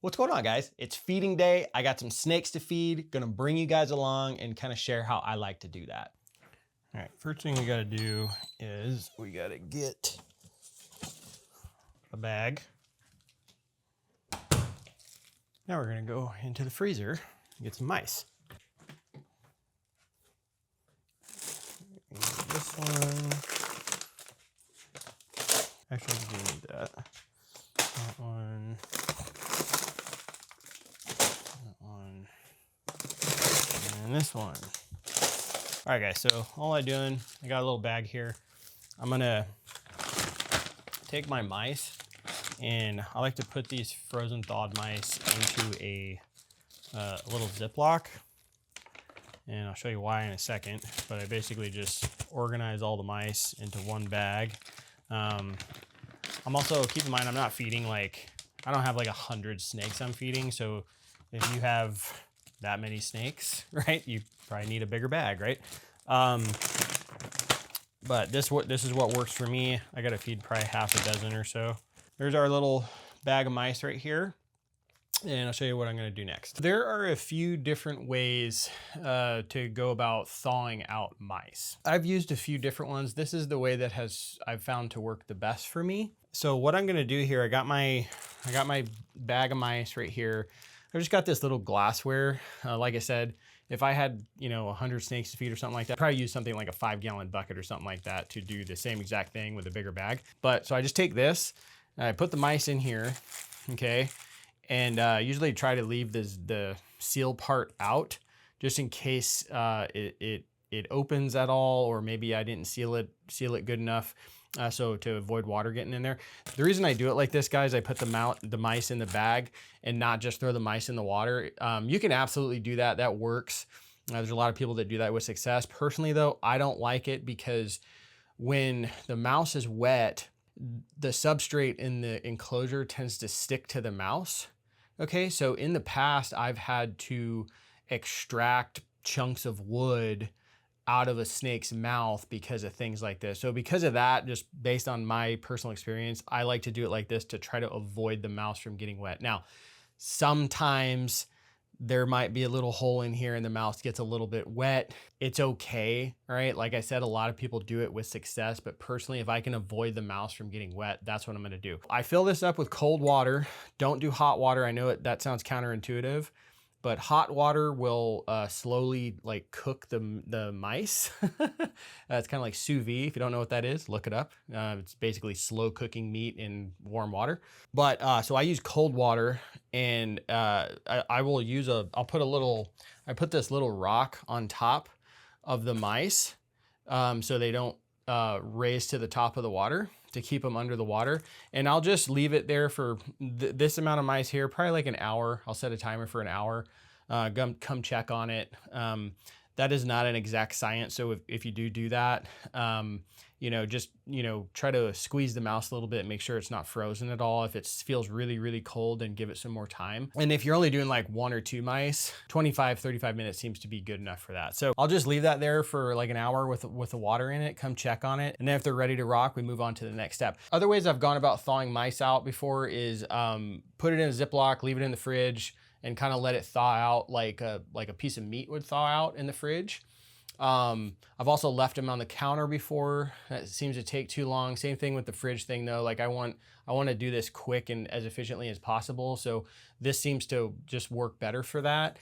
What's going on, guys? It's feeding day. I got some snakes to feed. Gonna bring you guys along and kind of share how I like to do that. All right, first thing we gotta do is we gotta get a bag. Now we're gonna go into the freezer and get some mice. This one. Actually, I do need that. That one. That one. And this one. All right, guys, so all I'm doing, I got a little bag here. I'm gonna take my mice, and I like to put these frozen thawed mice into a little Ziploc. And I'll show you why in a second, but I basically just organize all the mice into one bag. I'm also, keep in mind, I'm not feeding I don't have like 100 snakes I'm feeding. So if you have that many snakes, right, you probably need a bigger bag, right? But this is what works for me. I got to feed probably half a dozen or so. There's our little bag of mice right here. And I'll show you what I'm going to do next. There are a few different ways to go about thawing out mice. I've used a few different ones. This is the way that I've found to work the best for me. So what I'm going to do here, I got my bag of mice right here. I just got this little glassware. Like I said, if I had 100 snakes to feed or something like that, I'd probably use something like a 5-gallon bucket or something like that to do the same exact thing with a bigger bag. But so I just take this, and I put the mice in here, okay. And usually try to leave the seal part out just in case it opens at all, or maybe I didn't seal it good enough. So to avoid water getting in there. The reason I do it like this, guys, I put the mice in the bag and not just throw the mice in the water. You can absolutely do that. That works. There's a lot of people that do that with success. Personally, though, I don't like it because when the mouse is wet, the substrate in the enclosure tends to stick to the mouse. Okay, so in the past, I've had to extract chunks of wood out of a snake's mouth because of things like this. So because of that, just based on my personal experience, I like to do it like this to try to avoid the mouse from getting wet. Now, sometimes there might be a little hole in here and the mouse gets a little bit wet. It's okay, all right? Like I said, a lot of people do it with success, but personally, if I can avoid the mouse from getting wet, that's what I'm gonna do. I fill this up with cold water. Don't do hot water. I know that sounds counterintuitive, but hot water will slowly cook the mice. It's kind of like sous vide. If you don't know what that is, look it up. It's basically slow cooking meat in warm water. But so I use cold water, and I will use I put this little rock on top of the mice so they don't raise to the top of the water, to keep them under the water. And I'll just leave it there for this amount of mice here, probably like an hour. I'll set a timer for an hour. Come check on it. That is not an exact science. So if you do that, just try to squeeze the mouse a little bit, make sure it's not frozen at all. If it feels really, really cold, then give it some more time. And if you're only doing like 1 or 2 mice, 25, 35 minutes seems to be good enough for that. So I'll just leave that there for like an hour with the water in it, come check on it. And then if they're ready to rock, we move on to the next step. Other ways I've gone about thawing mice out before is put it in a Ziploc, leave it in the fridge, and kind of let it thaw out like a piece of meat would thaw out in the fridge. I've also left them on the counter before. That seems to take too long. Same thing with the fridge thing though. Like I want to do this quick and as efficiently as possible. So this seems to just work better for that.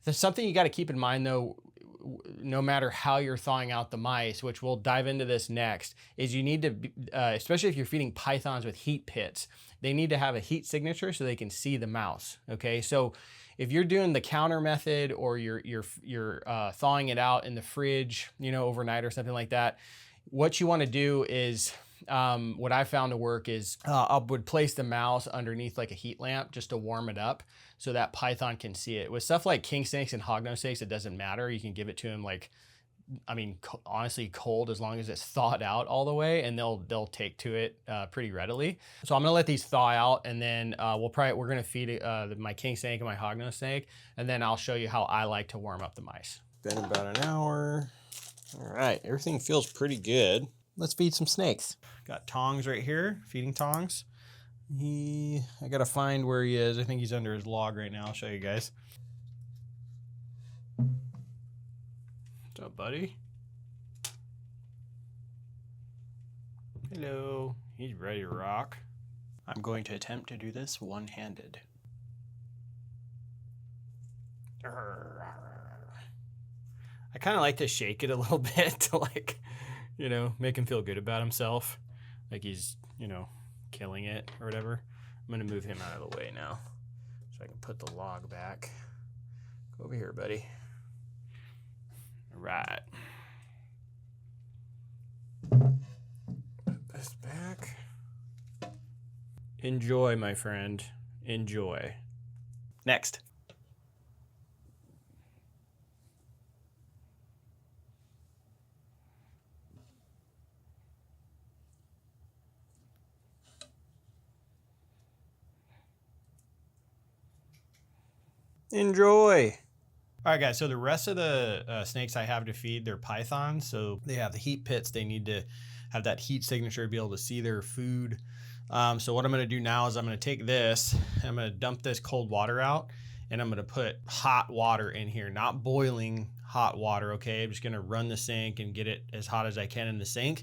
There's something you got to keep in mind though, no matter how you're thawing out the mice, which we'll dive into this next, is you need to, especially if you're feeding pythons with heat pits, they need to have a heat signature so they can see the mouse. Okay, so if you're doing the counter method or you're thawing it out in the fridge, overnight or something like that, what you want to do is, what I found to work is I would place the mouse underneath like a heat lamp just to warm it up so that python can see it. With stuff like king snakes and hognose snakes, it doesn't matter. You can give it to them honestly cold as long as it's thawed out all the way, and they'll take to it pretty readily. So I'm gonna let these thaw out, and then we're gonna feed my king snake and my hognose snake, and then I'll show you how I like to warm up the mice. Been about an hour. All right, everything feels pretty good. Let's feed some snakes. Got tongs right here, feeding tongs. I gotta find where he is. I think he's under his log right now. I'll show you guys. What's up, buddy? Hello. He's ready to rock. I'm going to attempt to do this one-handed. I kind of like to shake it a little bit to, like, you know, make him feel good about himself. Like he's, you know, killing it or whatever. I'm going to move him out of the way now so I can put the log back. Go over here, buddy. All right. Put this back. Enjoy, my friend. Enjoy. Next. Enjoy. All right, guys, so the rest of the snakes I have to feed, they're pythons. So they have the heat pits. They need to have that heat signature to be able to see their food. So what I'm going to do now is I'm going to take this, I'm going to dump this cold water out, and I'm going to put hot water in here, not boiling hot water, okay? I'm just going to run the sink and get it as hot as I can in the sink.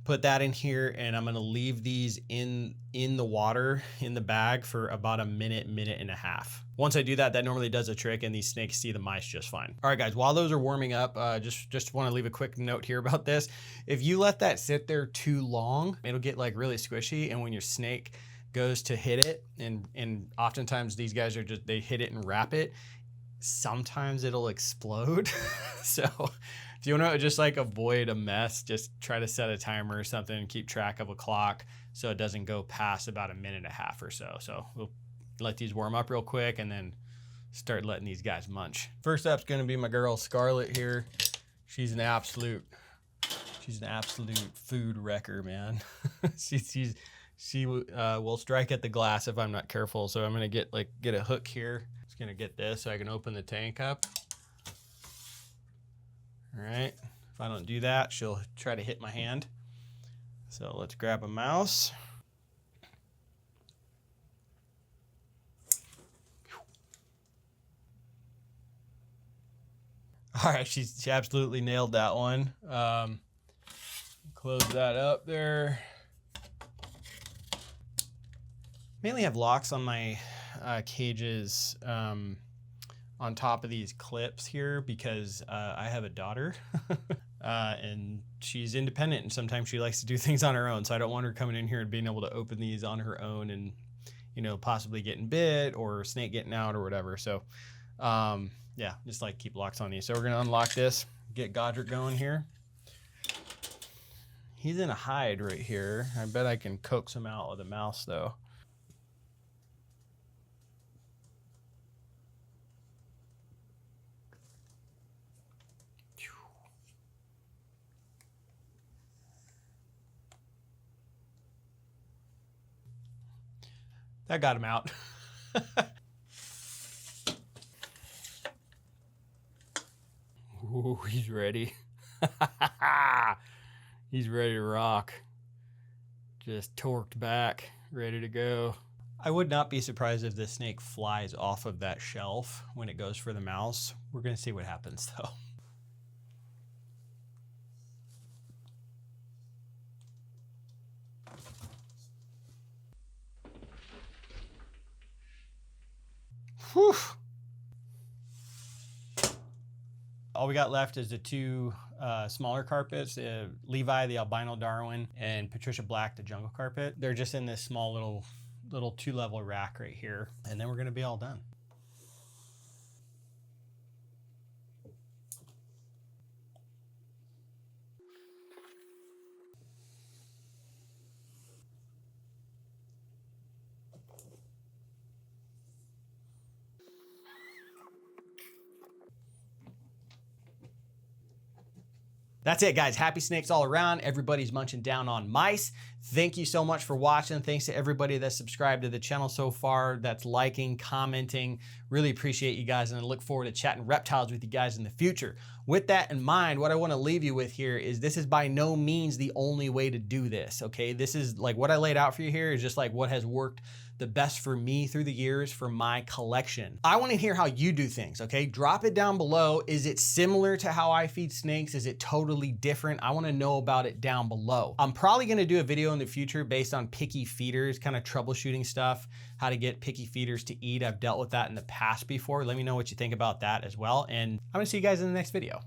Put that in here, and I'm going to leave these in the water in the bag for about a minute and a half. Once I do that, that normally does a trick, and these snakes see the mice just fine. All right, guys, while those are warming up, just want to leave a quick note here about this. If you let that sit there too long, it'll get like really squishy, and when your snake goes to hit it, and oftentimes these guys are just, they hit it and wrap it, sometimes it'll explode. So if you want to just like avoid a mess, just try to set a timer or something and keep track of a clock so it doesn't go past about a minute and a half or so. So we'll let these warm up real quick and then start letting these guys munch. First up's going to be my girl Scarlet here. She's an absolute food wrecker, man. She will strike at the glass if I'm not careful. So I'm going to get a hook here. Just going to get this so I can open the tank up. All right, if I don't do that, she'll try to hit my hand. So let's grab a mouse. All right, she absolutely nailed that one. Close that up there. Mainly have locks on my cages on top of these clips here because I have a daughter and she's independent, and sometimes she likes to do things on her own. So I don't want her coming in here and being able to open these on her own and, you know, possibly getting bit or snake getting out or whatever. So yeah, just like keep locks on these. So we're going to unlock this, get Godric going here. He's in a hide right here. I bet I can coax him out with a mouse though. That got him out. Ooh, he's ready. He's ready to rock. Just torqued back, ready to go. I would not be surprised if this snake flies off of that shelf when it goes for the mouse. We're gonna see what happens though. Whew. All we got left is the two smaller carpets, Levi, the albino Darwin, and Patricia Black, the jungle carpet. They're just in this small little 2-level rack right here, and then we're gonna be all done. That's it, guys. Happy snakes all around. Everybody's munching down on mice. Thank you so much for watching. Thanks to everybody that's subscribed to the channel so far, that's liking, commenting. Really appreciate you guys, and I look forward to chatting reptiles with you guys in the future. With that in mind, what I want to leave you with here is this is by no means the only way to do this, okay? This is like what I laid out for you here is just like what has worked the best for me through the years for my collection. I want to hear how you do things, okay? Drop it down below. Is it similar to how I feed snakes? Is it totally different? I want to know about it down below. I'm probably going to do a video in the future based on picky feeders, kind of troubleshooting stuff, how to get picky feeders to eat. I've dealt with that in the past before. Let me know what you think about that as well. And I'm going to see you guys in the next video.